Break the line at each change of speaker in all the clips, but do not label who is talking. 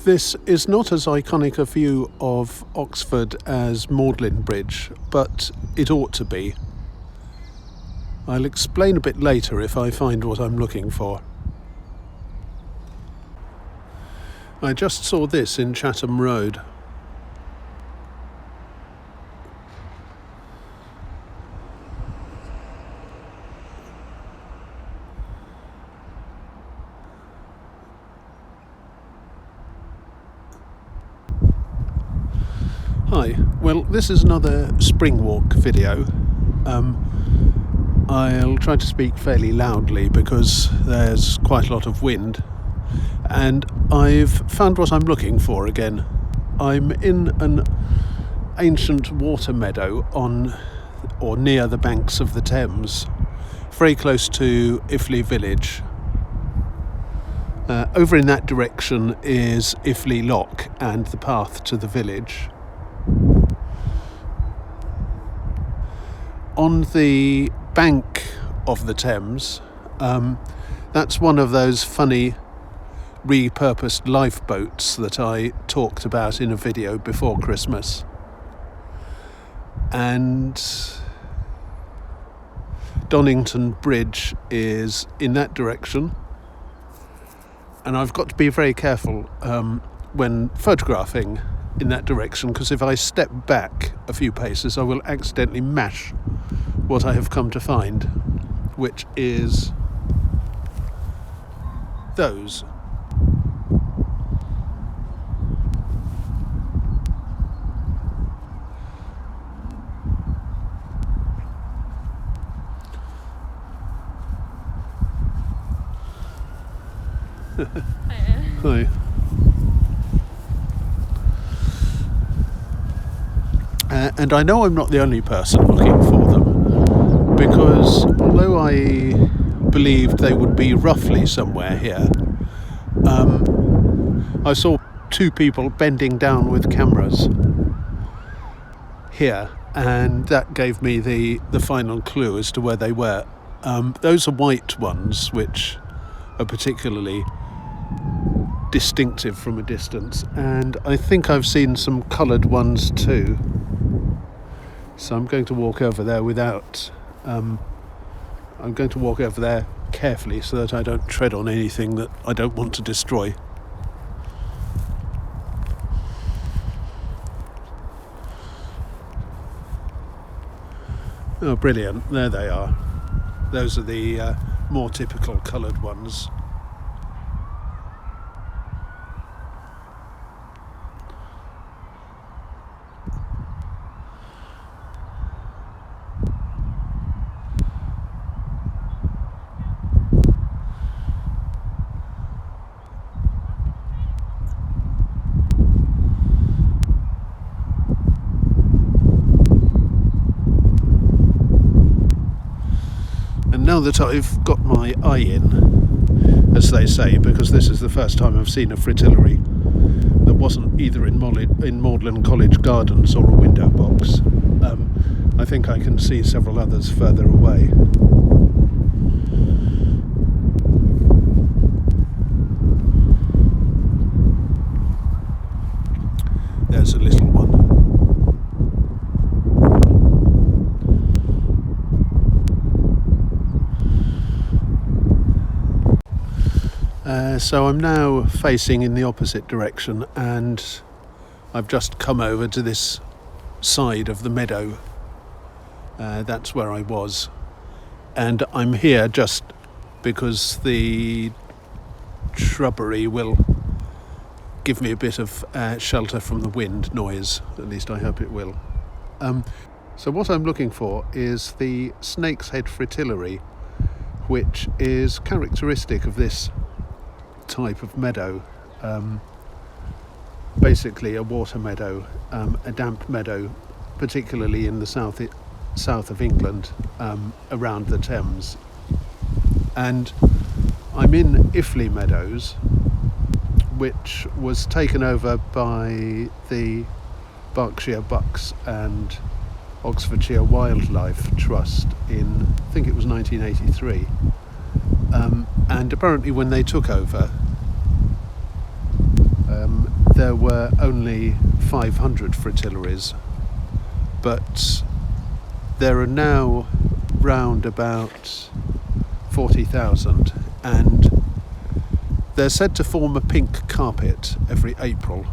This is not as iconic a view of Oxford as Magdalen Bridge, but it ought to be. I'll explain a bit later if I find what I'm looking for. I just saw this in Chatham Road. Hi, well this is another Springwalk video. I'll try to speak fairly loudly because there's quite a lot of wind, and I've found what I'm looking for again. I'm in an ancient water meadow on or near the banks of the Thames, very close to Iffley village. Over in that direction is Iffley Lock and the path to the village. On the bank of the Thames, that's one of those funny repurposed lifeboats that I talked about in a video before Christmas. And Donnington Bridge is in that direction. And I've got to be very careful when photographing in that direction, because if I step back a few paces I will accidentally mash what I have come to find, which is those. Hi. And I know I'm not the only person looking for them, because although I believed they would be roughly somewhere here, I saw two people bending down with cameras here, and that gave me the final clue as to where they were. Those are white ones, which are particularly distinctive from a distance, and I think I've seen some coloured ones too. So I'm going to walk over there I'm going to walk over there carefully so that I don't tread on anything that I don't want to destroy. Oh, brilliant. There they are. Those are the more typical coloured ones. Now that I've got my eye in, as they say, because this is the first time I've seen a fritillary that wasn't either in Magdalen College Gardens or a window box, I think I can see several others further away. There's a little one. So I'm now facing in the opposite direction, and I've just come over to this side of the meadow. That's where I was, and I'm here just because the shrubbery will give me a bit of shelter from the wind noise, at least I hope it will. So what I'm looking for is the snake's head fritillary, which is characteristic of this type of meadow, basically a water meadow, a damp meadow, particularly in the south of England, around the Thames. And I'm in Iffley Meadows, which was taken over by the Berkshire Bucks and Oxfordshire Wildlife Trust in, I think it was 1983. And apparently when they took over, there were only 500 fritillaries, but there are now round about 40,000, and they're said to form a pink carpet every April.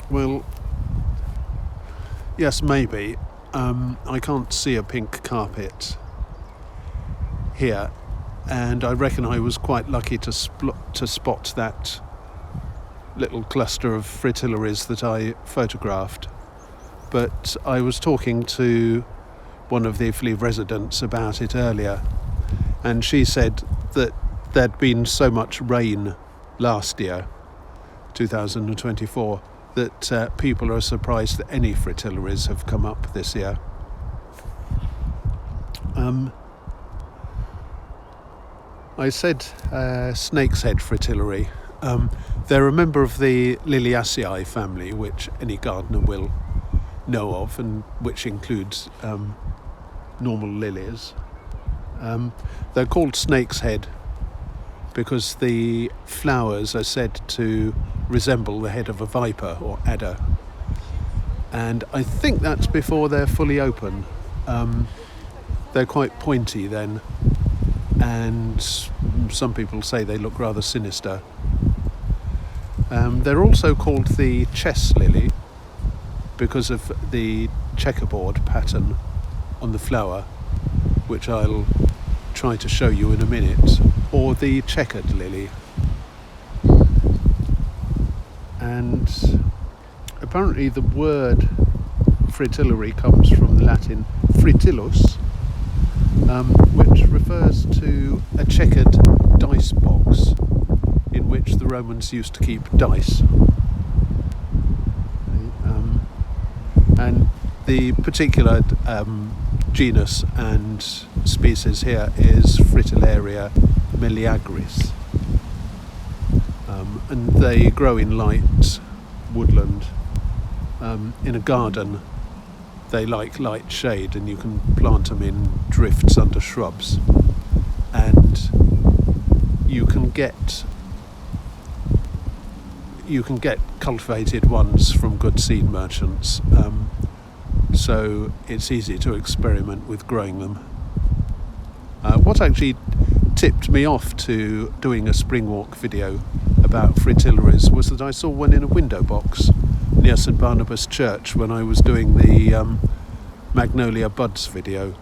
Well, yes, maybe. I can't see a pink carpet here, and I reckon I was quite lucky to spot that little cluster of fritillaries that I photographed. But I was talking to one of the Iffley residents about it earlier, and she said that there'd been so much rain last year, 2024, that people are surprised that any fritillaries have come up this year. I said snake's head fritillary. They're a member of the Liliaceae family, which any gardener will know of, and which includes normal lilies. They're called snake's head because the flowers are said to resemble the head of a viper or adder, and I think that's before they're fully open. They're quite pointy then, and some people say they look rather sinister. They're also called the chess lily because of the checkerboard pattern on the flower, which I'll try to show you in a minute, or the checkered lily. And apparently the word fritillary comes from the Latin fritillus, which refers to a checkered dice box in which the Romans used to keep dice. And the particular genus and species here is Fritillaria meleagris, and they grow in light woodland. In a garden they like light shade, and you can plant them in drifts under shrubs, and you can get cultivated ones from good seed merchants, so it's easy to experiment with growing them. What actually tipped me off to doing a Springwalk video about fritillaries was that I saw one in a window box near St Barnabas Church when I was doing the Magnolia Buds video.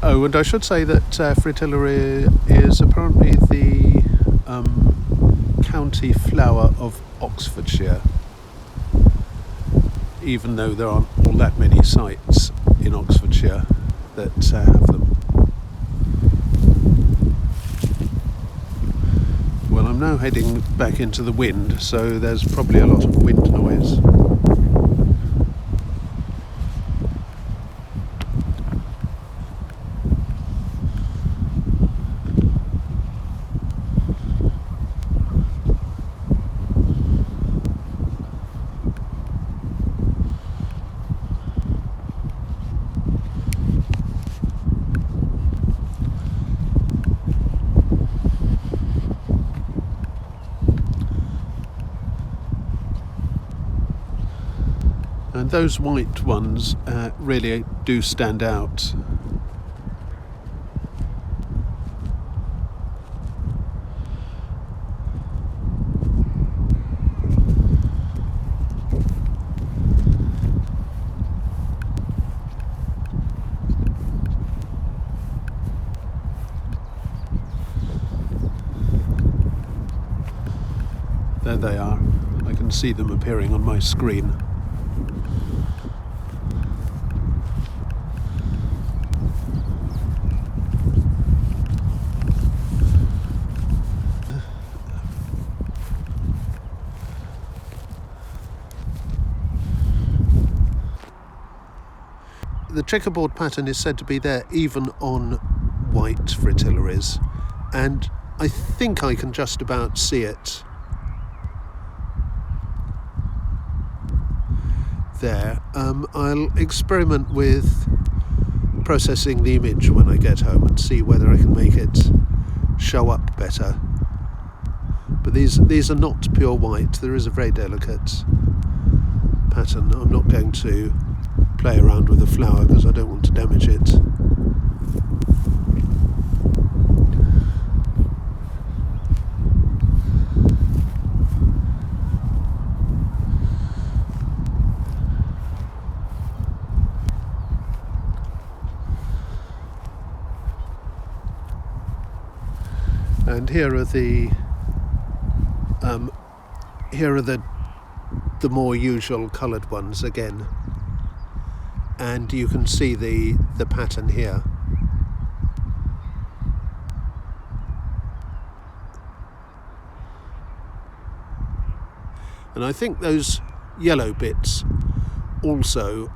Oh, and I should say that fritillary is apparently the county flower of Oxfordshire, even though there aren't all that many sites in Oxfordshire that have them. Well, I'm now heading back into the wind, so there's probably a lot of wind noise. And those white ones really do stand out. There they are. I can see them appearing on my screen. The checkerboard pattern is said to be there even on white fritillaries, and I think I can just about see it there. I'll experiment with processing the image when I get home and see whether I can make it show up better. But these are not pure white. There is a very delicate pattern. I'm not going to play around with the flower because I don't want to damage it. And here are the more usual coloured ones again, and you can see the pattern here. And I think those yellow bits also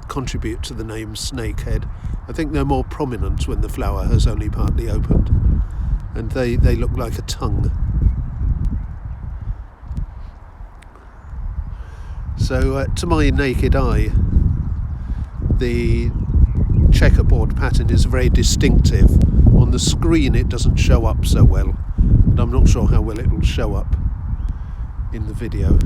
contribute to the name snakehead. I think they're more prominent when the flower has only partly opened, and they look like a tongue. So to my naked eye, the checkerboard pattern is very distinctive. On the screen it doesn't show up so well, and I'm not sure how well it will show up in the video.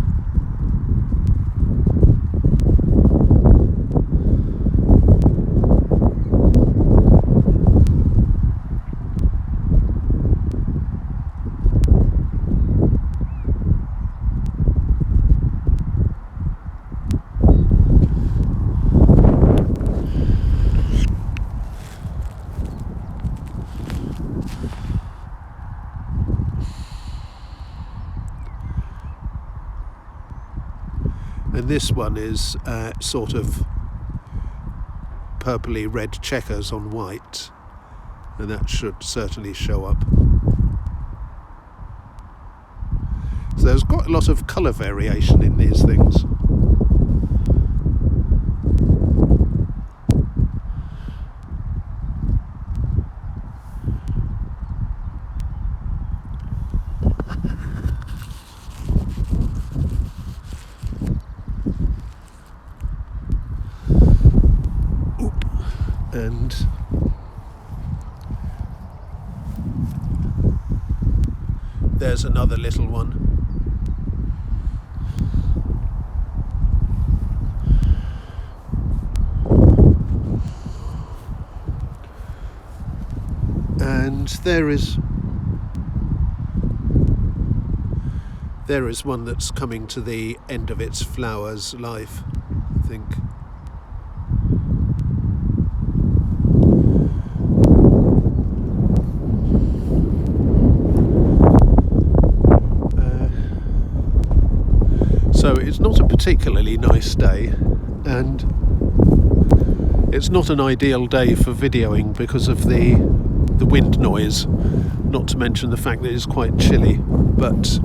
And this one is sort of purpley red checkers on white, and that should certainly show up. So there's quite a lot of colour variation in these things. And there's another little one. And there is one that's coming to the end of its flower's life, I think. So it's not a particularly nice day, and it's not an ideal day for videoing because of the wind noise, not to mention the fact that it's quite chilly. But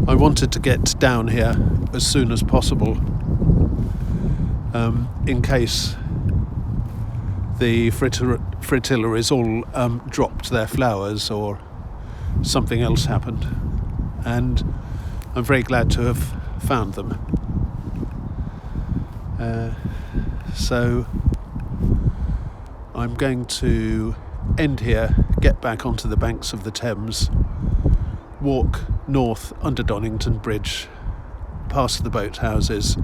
I wanted to get down here as soon as possible, in case the Fritillaries all dropped their flowers or something else happened, and I'm very glad to have found them. So I'm going to end here, get back onto the banks of the Thames, walk north under Donnington Bridge, past the boathouses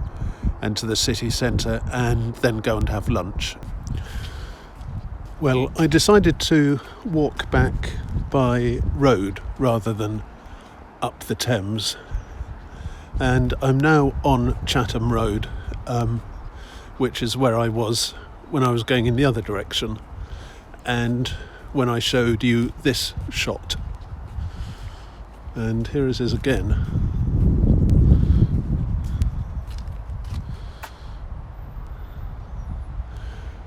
and to the city centre, and then go and have lunch. Well, I decided to walk back by road rather than up the Thames, and I'm now on Chatham Road, which is where I was when I was going in the other direction, and when I showed you this shot. And here it is again.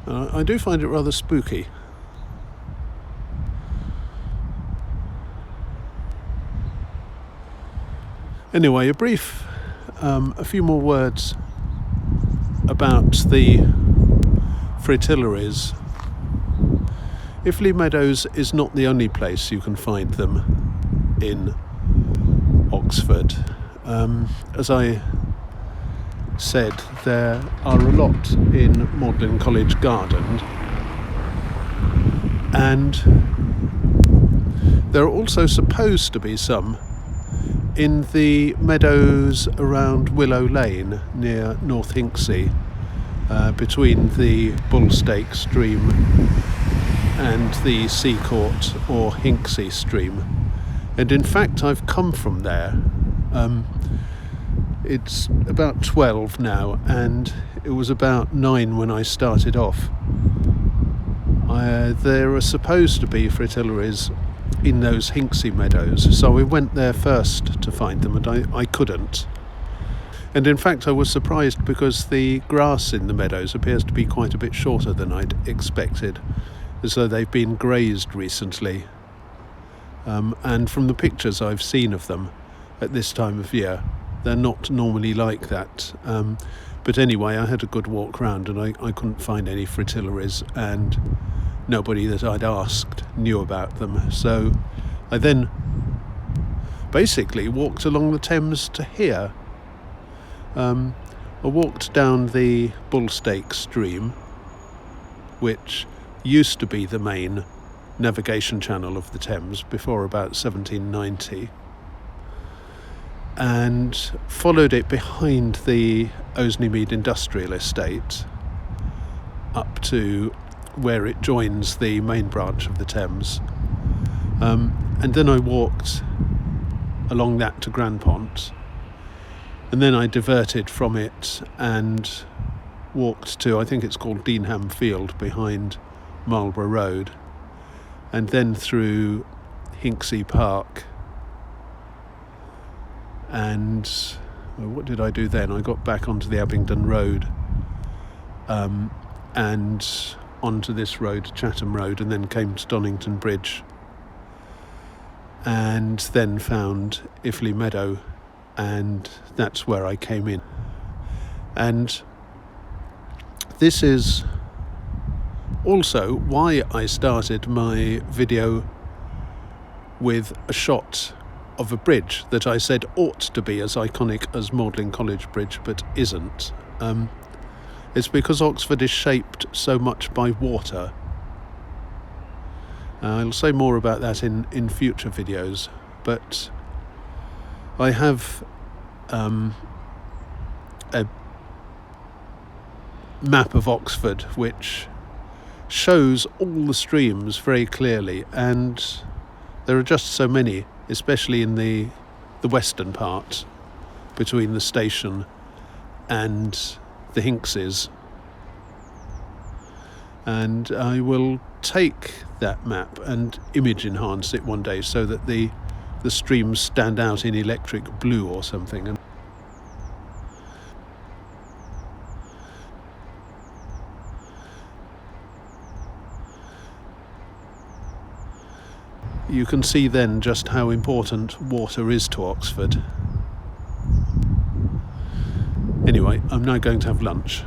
I do find it rather spooky. Anyway, a few more words about the Fritillaries. Iffley Meadows is not the only place you can find them in Oxford. As I said, there are a lot in Magdalen College Garden, and there are also supposed to be some in the meadows around Willow Lane near North Hinksey, between the Bullstake stream and the Seacourt or Hinksey stream. And in fact I've come from there. It's about 12 now, and it was about 9 when I started off. There are supposed to be fritillaries in those Hinksey meadows, so we went there first to find them, and I couldn't. And in fact I was surprised because the grass in the meadows appears to be quite a bit shorter than I'd expected, as though they've been grazed recently. And from the pictures I've seen of them at this time of year, they're not normally like that. But anyway, I had a good walk round, and I couldn't find any fritillaries, and nobody that I'd asked knew about them. So I then basically walked along the Thames to here. I walked down the Bullstake stream, which used to be the main navigation channel of the Thames before about 1790, and followed it behind the Oasneymead Industrial Estate up to where it joins the main branch of the Thames, and then I walked along that to Grandpont, and then I diverted from it and walked to, I think it's called Deanham Field, behind Marlborough Road, and then through Hinksey Park. And what did I do then? I got back onto the Abingdon Road, and onto this road, Chatham Road, and then came to Donnington Bridge, and then found Iffley Meadow, and that's where I came in. And this is also why I started my video with a shot of a bridge that I said ought to be as iconic as Magdalen College Bridge, but isn't. It's because Oxford is shaped so much by water. I'll say more about that in future videos, but I have a map of Oxford which shows all the streams very clearly, and there are just so many, especially in the western part between the station and the Hinkseys. And I will take that map and image enhance it one day so that the streams stand out in electric blue or something. And you can see then just how important water is to Oxford. Anyway, I'm now going to have lunch.